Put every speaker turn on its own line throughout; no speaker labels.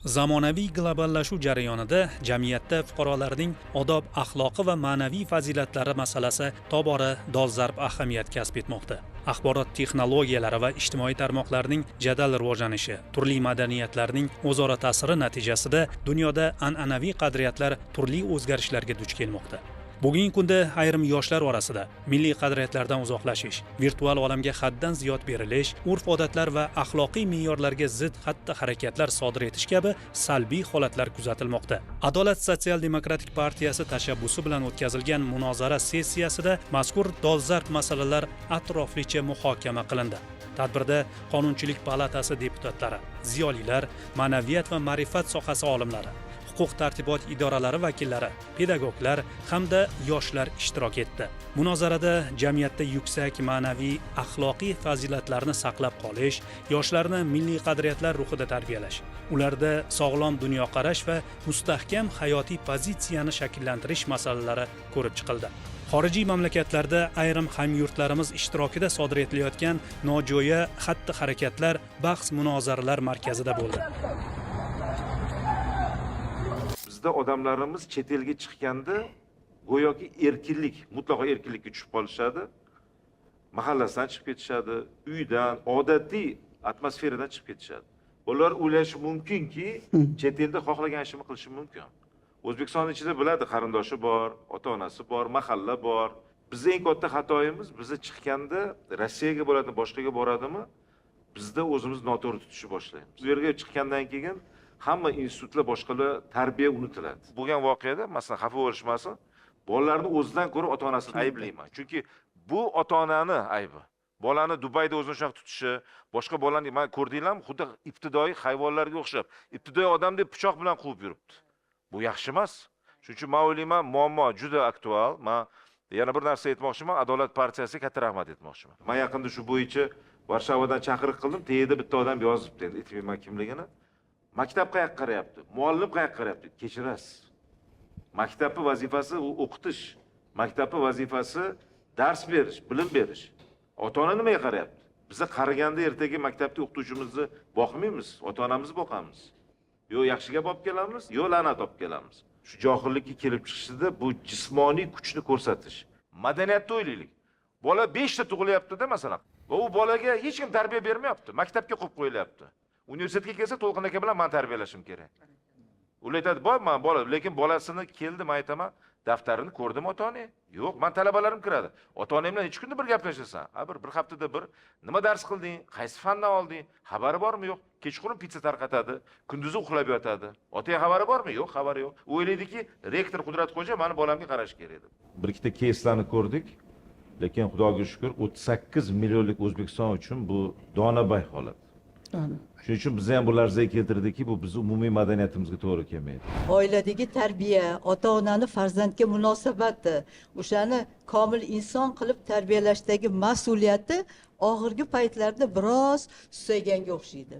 Zamonaviy globallashuv jarayonida jamiyatda fuqarolarning odob, axloqi va ma'naviy fazilatlari masalasi tobora dolzarb ahamiyat kasb etmoqda. Axborot texnologiyalari va ijtimoiy tarmoqlarning jadal rivojlanishi, turli madaniyatlarning o'zaro ta'siri natijasida dunyoda an'anaviy qadriyatlar turli o'zgarishlarga duch kelmoqda. Bugungi kunda ayrim yoshlar orasida milliy qadriyatlardan uzoqlashish, virtual olamga haddan ziyod berilish, urf-odatlar va axloqiy me'yorlarga zid xatti-harakatlar sodir etish kabi salbiy holatlar kuzatilmoqda. Adolat sotsial-demokratik partiyasi tashabbusi bilan o'tkazilgan munozara sessiyasida mazkur dolzarb masalalar atroflicha muhokama qilindi. Tadbirda Qonunchilik palatasi deputatlari, ziyolilar, ma'naviyat va ma'rifat sohasi olimlari, huquq-tartibot idoralari vakillari, pedagoglar hamda yoshlar ishtirok etdi. Munozarada jamiyatda yuksak ma'naviy, axloqiy fazilatlarni saqlab qolish, yoshlarni milliy qadriyatlar ruhida tarbiyalash, ularda sog'lom dunyoqarash va mustahkam hayotiy pozitsiyani shakllantirish masalalari ko'rib chiqildi. Xorijiy mamlakatlarda ayrim hamyurtlarimiz ishtirokida sodir etilayotgan nojo'ya xatti-harakatlar bahs-munozaralar markazida bo'ldi.
Bizda odamlarimiz chet elga chiqqanda go'yoki erkinlik, mutlaqo erkinlikka tushib qolishadi. Mahallasidan chiqib ketishadi, uydan, odatiy atmosferadan chiqib ketishadi. Ular o'ylashi mumkinki, chet elda xohlagan ishini qilishi mumkin. O'zbekiston ichida biladi, qarindoshi bor, ota-onasi bor, mahalla bor. Bizning eng katta xatoyimiz, bizni chiqqanda Rossiyaga bo'ladi, boshqaga boradimi, bizda o'zimiz noto'g'ri tutishni boshlaymiz. Bu yerga chiqqandan keyin hamma institutlar, boshqalar tarbiya unutiladi. Bo'lgan voqeada, masalan, xafa bo'lishmasin, bolalarni o'zidan ko'ra ota-onasini ayblayman. Chunki bu ota-onani aybi. Bolani Dubayda o'zini shunaqa tutishi, boshqa bolani men ko'rdinglarmi, xuddi ibtidoiy hayvonlarga o'xshab, ibtidoiy odam deb pichoq bilan quvib yuribdi. Bu yaxshi emas. Shuning uchun men o'ylayman, muammo juda aktual. Men yana bir narsa aytmoqchiman, Adolat partiyasiga katta rahmat aytmoqchiman. Men yaqinda shu bo'yicha Varshovadan chaqiriq qildim, teyida bitta odam yozibdi, endi aytmayman kimligini. Maktab qayoqqa qarayapti? Muallim qayoqqa qarayapti? Kechirasiz. Maktabning vazifasi o'qitish. Maktabning vazifasi dars berish, bilim berish. Ota-ona nimaga qarayapti? Biz qaraganda ertaga maktabda o'qituvchimizni boqmaymiz, ota-onamizni boqamiz. Yo yaxshiga olib kelamiz, yo la'nat olib kelamiz. Shu johillikka kelib chiqishida bu jismoniy kuchni ko'rsatish. Madaniyatni o'ylaylik. Bola 5 ta tug'ilyapti-da masalan. Va u bolaga hech kim tarbiya bermayapti. Maktabga qo'yib qo'yilyapti. Universitetga kelsa To'lqin aka bilan men tarbiyalashim kerak. Ular aytadi, "Boy, men bola, lekin bolasini keldi, men aytaman, daftarini ko'rdim ota-ona. Yo'q, men talabalarim kiradi. Ota-onam bilan hech kunda bir gaplashasan. Bir haftada bir nima dars qilding? Qaysi fandan olding? Xabari bormi? Yo'q. Kechqurun pizza tarqatadi, kunduzi uxlab yotadi. Otaga xabari bormi? Yo'q, xabari yo'q. U o'ylaydiki, rektor Qudratxo'ja meni bolamga qarashga kerak deb. Bir ikkita keyslarni ko'rdik. Lekin Xudoga shukr, 38 millionlik O'zbekiston uchun bu donabay holat. Shuning uchun biz ham bular zayd keltirdikki, bu bizning umumiy madaniyatimizga to'g'ri kelmaydi.
Oiladagi tarbiya, ota-onani farzandga munosabati, o'shani komil inson qilib tarbiyalashdagi mas'uliyati oxirgi paytlarda biroz susayganga o'xshaydi.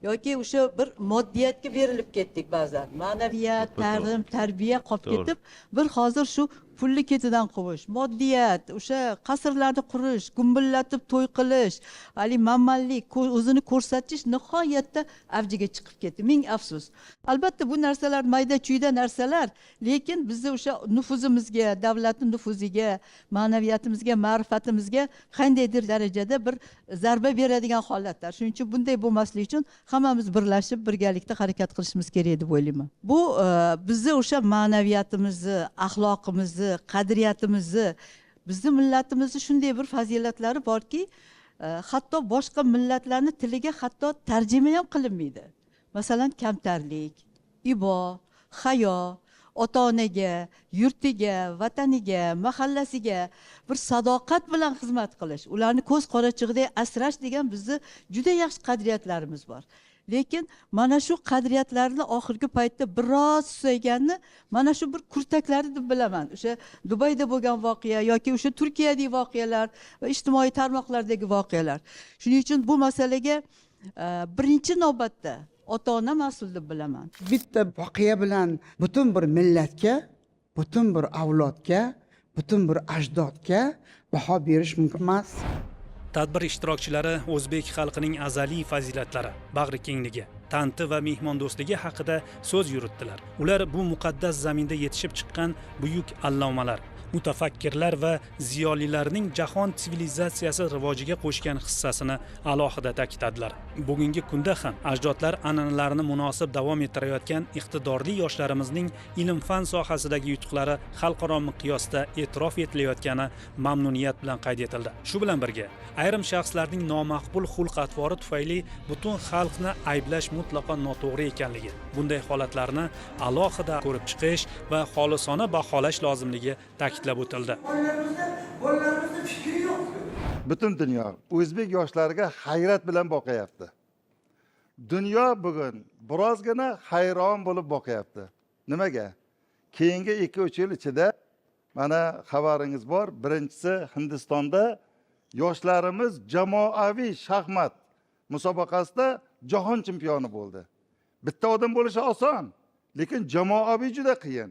Yoki o'sha bir moddiyatga berilib ketdik ba'zan. Ma'naviyat, ta'lim, tarbiya qolib ketib, bir hozir shu pulli ketidan quvish, moddiyat, o'sha qasrlarni qurish, gumbillatib to'y qilish, hali mammallik, o'zini ko'rsatish nihoyatda avjiga chiqib ketdi. Ming afsus. Albatta bu narsalar mayda-chuyda narsalar, lekin bizni o'sha nufuzimizga, davlatning nufuziga, ma'naviyatimizga, ma'rifatimizga qandaydir darajada bir zarba beradigan holatlar. Shuning uchun bunday bo'lmasligi uchun hammamiz birlashib, birgalikda harakat qilishimiz kerak deb o'ylayman. Bu bizni o'sha ma'naviyatimizni, axloqimizni, qadriyatimizni, bizning millatimizning shunday bir fazilatlari borki, hatto boshqa millatlarning tiliga hatto tarjima ham qilinmaydi. Masalan, kamtarlik, ibo, hayo, ota-onaga, yurtiga, vataniga, mahallasiga bir sadoqat bilan xizmat qilish, ularni ko'z qorachig'idek asrash degan bizning juda yaxshi qadriyatlarimiz bor. Lekin mana shu qadriyatlarni oxirgi paytda biroz susayganini mana shu bir kurtaklari deb bilaman. O'sha Dubayda bo'lgan voqea yoki o'sha Turkiyadagi voqealar va ijtimoiy tarmoqlardagi voqealar. Shuning uchun bu masalaga birinchi navbatda ota-ona mas'ul deb bilaman.
Bitta voqea bilan butun bir millatga, butun bir avlodga, butun bir ajdodga baho berish mumkin emas.
Tadbir ishtirokchilari o'zbek xalqining azaliy fazilatlari, bag'rikengligi, tanti va mehmondo'stligi haqida so'z yuritdilar. Ular bu muqaddas zaminda yetishib chiqqan buyuk allomalar, mutafakkirlar va ziyolilarning jahon sivilizatsiyasi rivojiga qo'shgan hissasini alohida ta'kidladilar. Bugungi kunda ham ajdodlar an'analarini munosib davom ettirayotgan iqtidorli yoshlarimizning ilm-fan sohasidagi yutuqlari xalqaro miqyosda e'tirof etilayotgani mamnuniyat bilan qayd etildi. Shu bilan birga, ayrim shaxslarning nomaqbul xulq-atvori tufayli butun xalqni ayblash mutlaqo noto'g'ri ekanligi, bunday holatlarni alohida ko'rib chiqish va xolisona baholash lozimligi ta'kidlab o'tildi.
Butun dunyo o'zbek yoshlariga hayrat bilan boqayapti. Dunyo bugun birozgina hayron bo'lib boqayapti. Nimaga? Keyingi 2-3 yil ichida mana xabaringiz bor, birinchisi Hindistonda yoshlarimiz jamoaviy shaxmat musobaqasida jahon chempioni bo'ldi. Bitta odam bo'lishi oson, lekin jamoaviy juda qiyin.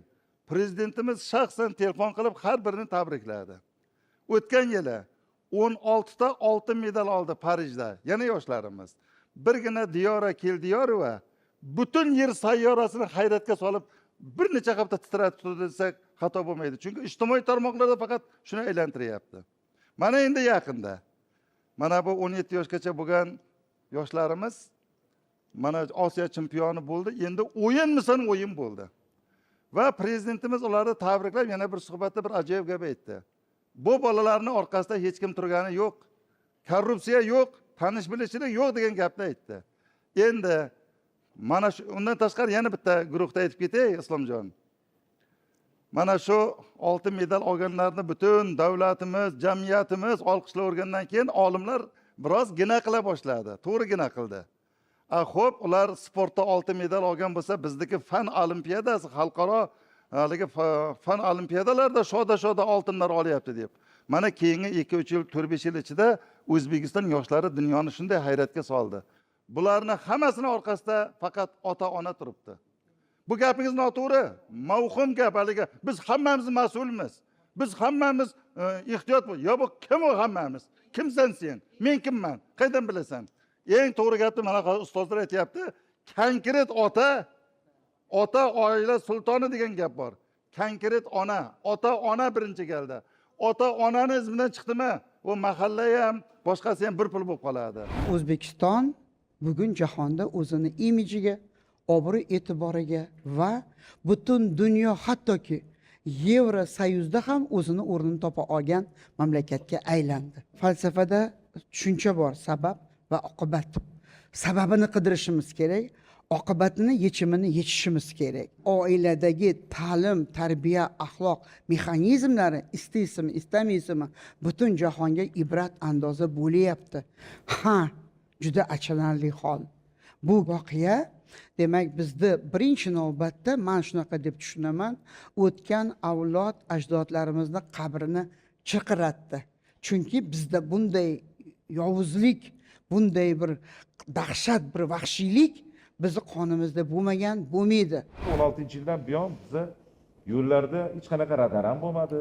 Prezidentimiz shaxsan telefon qilib har birini tabrikladi. O'tgan yili 16 ta oltin medal oldi Parijda, yana yoshlarimiz. Birgina Diyora Keldiyarova butun yer sayyorasini hayratga solib bir necha hafta titratib desak xato bo'lmaydi. Chunki ijtimoiy tarmoqlarda faqat shuni aylantiryapti. Mana endi yaqinda mana bu 17 yoshgacha bo'lgan yoshlarimiz mana Osiyo chempioni bo'ldi. Endi o'yinmisan o'yin bo'ldi. Va prezidentimiz ularni tabriklab yana bir suhbatda bir ajoyib gap aytdi. Bu bolalarning orqasida hech kim turgani yo'q, korrupsiya yo'q, tanish bilishchilik yo'q degan gapni aytdi. Endi mana shu undan tashqari yana bitta guruhda aytib ketay, Islomjon. Mana shu oltin medal olganlarni butun davlatimiz, jamiyatimiz olqishlab o'rgandan keyin olimlar biroz gina qila boshladi. To'g'ri gina qildi. Xo'p, ular sportda oltin medal olgan bo'lsa, bizdagi fan olimpiadasi, xalqaro haligi fan olimpiadalarda shoda oltinlar olyapti deb. Mana keyingi 2-3 yil, 4-5 yil ichida O'zbekiston yoshlari dunyoni shunday hayratga soldi. Bularning hammasini orqasida faqat ota-ona turibdi. Bu gapingiz noto'g'ri, mavhum gap haligi. Biz hammamiz mas'ulmiz. Biz hammamiz ehtiyot bo'l. Yo bu kim o hammamiz? Kimsan sen? Men kimman? Qaydan bilasan? Eng to'g'ri gapni mana ustozlar aytayapti. Konkret ota oila sultoni degan gap bor. Konkret ota-ona birinchi keldi. Ota-onani izmidan chiqdimi, u mahalla ham, boshqasi ham bir pul bo'lib qoladi.
O'zbekiston bugun jahonda o'zini imijiga, obro' e'tiboriga va butun dunyo, hattoki Yevrosoyuzda ham o'zini o'rnini topa olgan mamlakatga aylandi. Falsafada tushuncha bor, sabab va oqibat. Sababini qidirishimiz kerak, oqibatini, yechimini yechishimiz kerak. Oiladagi ta'lim, tarbiya, axloq mexanizmlari istaysizmi, istamaysizmi, butun jahonga ibrat andoza bo'lyapti. Juda achinarli hol. Bu voqea demak bizni birinchi navbatda men shunaqa deb tushunaman, o'tgan avlod ajdodlarimizni qabrini chiqiratdi. Chunki bizda bunday yovuzlik, bunday bir dahshat, bir vahshiylik bizni qonimizda bo'lmagan, bo'lmaydi.
16-yildan buyon biza yo'llarda hech qanaqa radar ham bo'lmadi.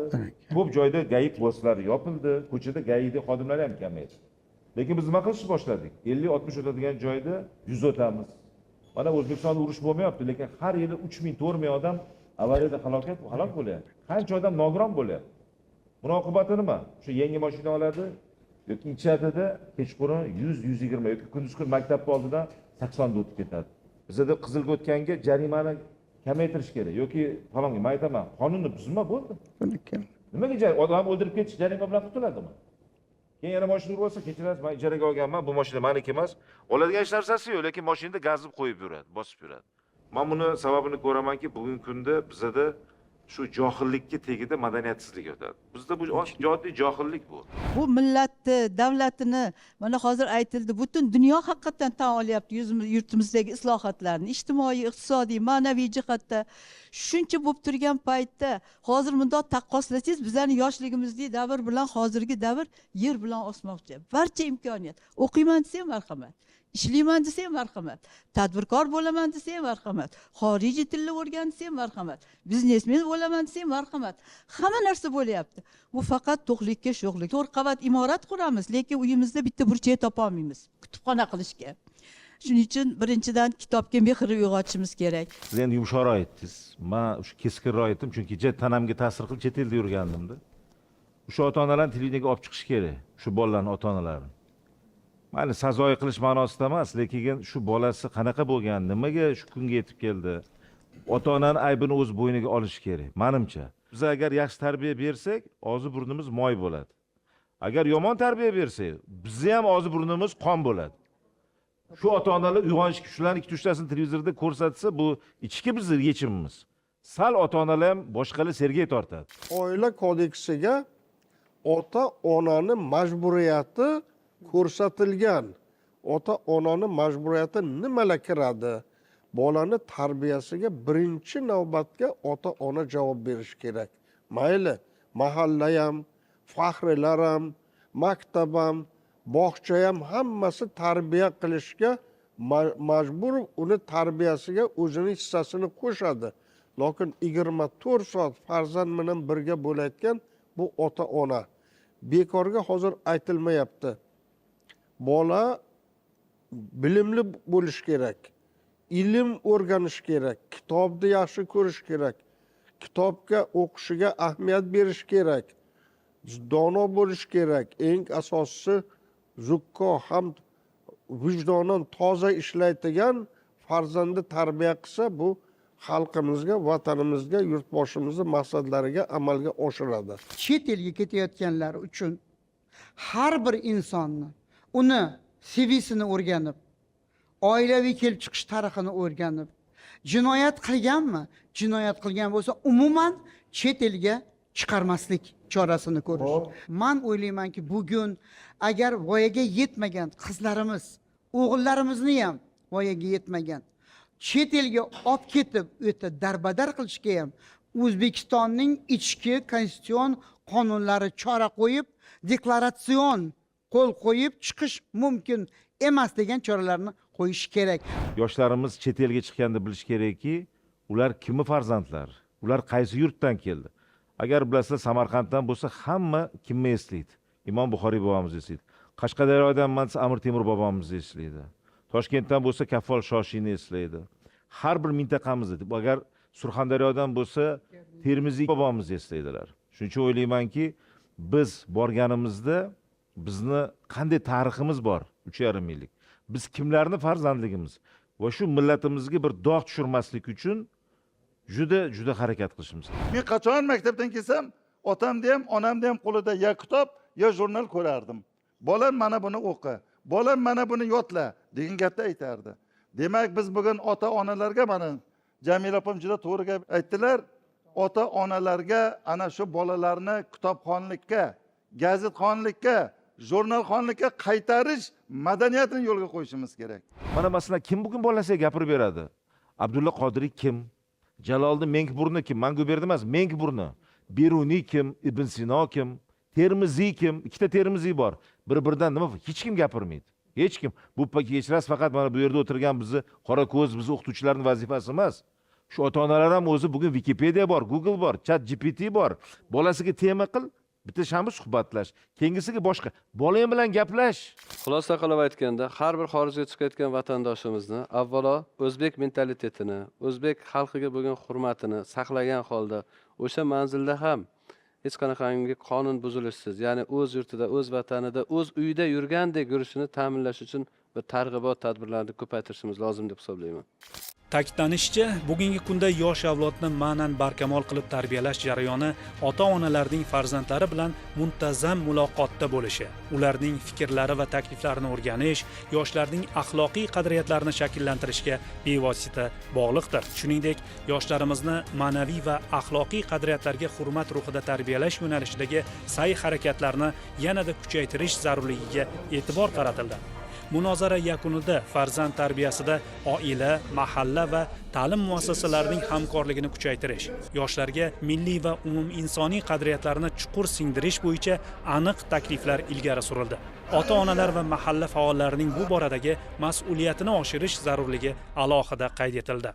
Ko'p joyda gayib postlari yopildi, ko'chada gayidi xodimlar ham kamaydi. Lekin biz nima qilishni boshladik? 50-60 o'tadigan joyda 100 o'tamiz. Mana O'zbekistonda urush bo'lmayapti, lekin har yili 3000-4000 odam avariyada halok bo'lyapti. Qancha odam nogiron bo'lyapti. Buning oqibati nima? Shu yangi mashina oladi yoki ichadida kechqurun 100-120 yoki kunduz kun maktabning oldidan 80 da o'tib ketadi. Bizda qizilga o'tganga jarimani kamaytirish kerak yoki falonga. Men aytaman, qonunni buzma bo'ldi. Nimaga odam o'ldirib ketish jarima bilan qutuladimi? Keyin yana mashina ursa, kechirasiz, men ijaraga olganman, bu mashina meniki emas. Oladigan hech narsasi yo'q, lekin mashinada gazib qo'yib yuradi, bosib yuradi. Men buni sababini ko'ramanki, bugungi kunda bizda shu johillikka tegida madaniyatsizlik o'tadi. Bizda bu jiddiy johillik bu.
Bu millatni, davlatini mana hozir aytildi, butun dunyo haqiqatan tan olyapti yurtimizdagi islohotlarni, ijtimoiy, iqtisodiy, ma'naviy jihatda. Shuncha bo'lib turgan paytda hozir bundoq taqqoslasangiz, bizlarning yoshligimizdagi davr bilan hozirgi davr yer bilan osmoqcha. Barcha imkoniyat. O'qiyman desa marhamat. ishlayman desa ham marhamat, tadbirkor bo'laman desa ham marhamat, xorijiy tilni o'rgan desa ham marhamat, biznesmen bo'laman desa ham marhamat. Hamma narsa bo'lyapti. Bu faqat to'qlikka sho'xlik. 4 qavat imorat quramiz, lekin uyimizda bitta burchak topa olmaymiz kutubxona qilishga. Shuning uchun birinchidan kitobga mehr uyg'otishimiz kerak.
Siz endi yumshoqroq aytdingiz. Men o'sha keskinroq aytdim, chunki tanamga ta'sir qilib chet elda yurgandimda. O'sha ota-onalarni televideniyega olib chiqish kerak. Shu bolalarning ota-onalarini. Mayli sazoyi qilish ma'nosida emas, lekin shu bolasi qanaqa bo'lgan, nimaga shu kunga yetib keldi? Ota-onaning aybini o'z bo'yniga olish kerak, menimcha. Biz agar yaxshi tarbiya bersak, og'zi burnimiz moy bo'ladi. Agar yomon tarbiya bersak, bizni ham og'zi burnimiz qon bo'ladi. Shu ota-onalar uyg'onish shularning 2-3 tasini televizorda ko'rsatsa, bu ichki bizning yechimimiz. Sal ota-onalar ham boshqalar sergey tortadi.
Oila kodeksiga ota-onani majburiyati ko'rsatilgan. Ota-onani majburiyati nimalar kiradi? Bolani tarbiyasiga birinchi navbatga ota-ona javob berish kerak. Mayli, mahalla ham, faxrilar ham, maktab ham, bog'cha ham hammasi tarbiya qilishga majbur, uni tarbiyasiga o'zining hissasini qo'shadi. Lekin 24 soat farzand bilan birga bo'layotgan bu ota-ona. Bekorga hozir aytilmayapti. Bola bilimli bo'lish kerak. Ilm o'rganish kerak, kitobni yaxshi ko'rish kerak, kitobga o'qishiga ahamiyat berish kerak, dono bo'lish kerak. Eng asosiysi zukko ham vijdonan toza ishlaydigan farzandni tarbiya qilsa, bu xalqimizga, vatanimizga, yurtboshimizning maqsadlariga amalga oshiradi.
Chet elga ketayotganlar uchun har bir insonni uni CV'sini o'rganib, oilaviy kelib chiqish tarixini o'rganib, jinoyat qilganmi? Jinoyat qilgan bo'lsa, umuman chet elga chiqarmaslik chorasini ko'rish. Men o'ylaymanki, bugun agar voyaga yetmagan qizlarimiz, o'g'illarimizni ham voyaga yetmagan chet elga olib ketib, o'ta darbadar qilishga ham O'zbekistonning ichki konstitutsion qonunlari chora qo'yib, deklaratsion qo'l qo'yib chiqish mumkin emas degan choralarni qo'yish kerak.
Yoshlarimiz chet elga chiqqanda bilish kerakki, ular kimning farzandlari? Ular qaysi yurtdan keldi? Agar bilasizlar, Samarqanddan bo'lsa, hamma kimni eslaydi? Imom Buxoriy bobomizni eslaydi. Qashqadaryodan mansa Amir Temur bobomizni eslaydi. Toshkentdan bo'lsa Kaffol Shoshini eslaydi. Har bir mintaqamizda, agar Surxondaryodan bo'lsa Termiziy bobomizni eslaydilar. Shuning uchun o'ylaymanki, biz borganimizda bizni qanday tariximiz bor, 3,5 yillik. Biz kimlarning farzandligimiz va shu millatimizga bir dog' tushirmaslik uchun juda harakat qilishimiz kerak.
Men qachon maktabdan kelsam, otamda ham, onamda ham qo'lida ya kitob, ya jurnal ko'rardim. Bolam mana buni o'qi, bolam mana buni yodla degan gapni aytardi. Demak, biz bugun ota-onalarga, mana Jamila opam juda to'g'ri gap aytdilar. Ota-onalarga ana shu bolalarni kitobxonlikka, gazetxonlikka, jurnalxonlikka qaytarish madaniyatini yo'lga qo'yishimiz kerak.
Mana masalan, kim bugun bolasiga gapirib beradi? Abdulla Qodiriy kim? Jaloliddin Menkburni kim? Manguberdi emas, Menkburni. Beruniy kim? Ibn Sino kim? Termiziy kim? Ikkita Termiziy bor. Bir-biridan nima? Hech kim gapirmaydi. Hech kim. Bu kechirasiz, faqat mana bu yerda o'tirgan bizni qora ko'z, bizni o'qituvchilarning vazifasi emas. Shu ota-onalar ham o'zi bugun Wikipedia bor, Google bor, ChatGPT bor. Bolasiga tema qil, bitta shambi suhbatlash, keyingisiga boshqa. Bolang bilan gaplash.
Xulosa qilib aytganda, har bir xorijga chiqayotgan vatandoshimizni avvalo o'zbek mentalitetini, o'zbek xalqiga bo'lgan hurmatini saqlagan holda o'sha manzilda ham hech qanaqangi qonun buzilishsiz, ya'ni o'z yurtida, o'z vatanida, o'z uyida yurgandek yurishini ta'minlash uchun bir targ'ibot tadbirlarini ko'paytirishimiz lozim deb hisoblayman.
Ta'kidlanishicha, bugungi kunda yosh avlodni ma'nan barkamol qilib tarbiyalash jarayoni ota-onalarning farzandlari bilan muntazam muloqotda bo'lishi, ularning fikrlari va takliflarini o'rganish, yoshlarning axloqiy qadriyatlarini shakllantirishga bevosita bog'liqdir. Shuningdek, yoshlarimizni ma'naviy va axloqiy qadriyatlarga hurmat ruhida tarbiyalash yo'nalishidagi sa'y-harakatlarni yanada kuchaytirish zarurligiga e'tibor qaratildi. Munozara yakunida farzand tarbiyasida oila, mahalla va ta'lim muassasalarining hamkorligini kuchaytirish, yoshlarga milliy va umuminsoniy qadriyatlarni chuqur singdirish bo'yicha aniq takliflar ilgari surildi. Ota-onalar va mahalla faollarining bu boradagi mas'uliyatini oshirish zarurligi alohida qayd etildi.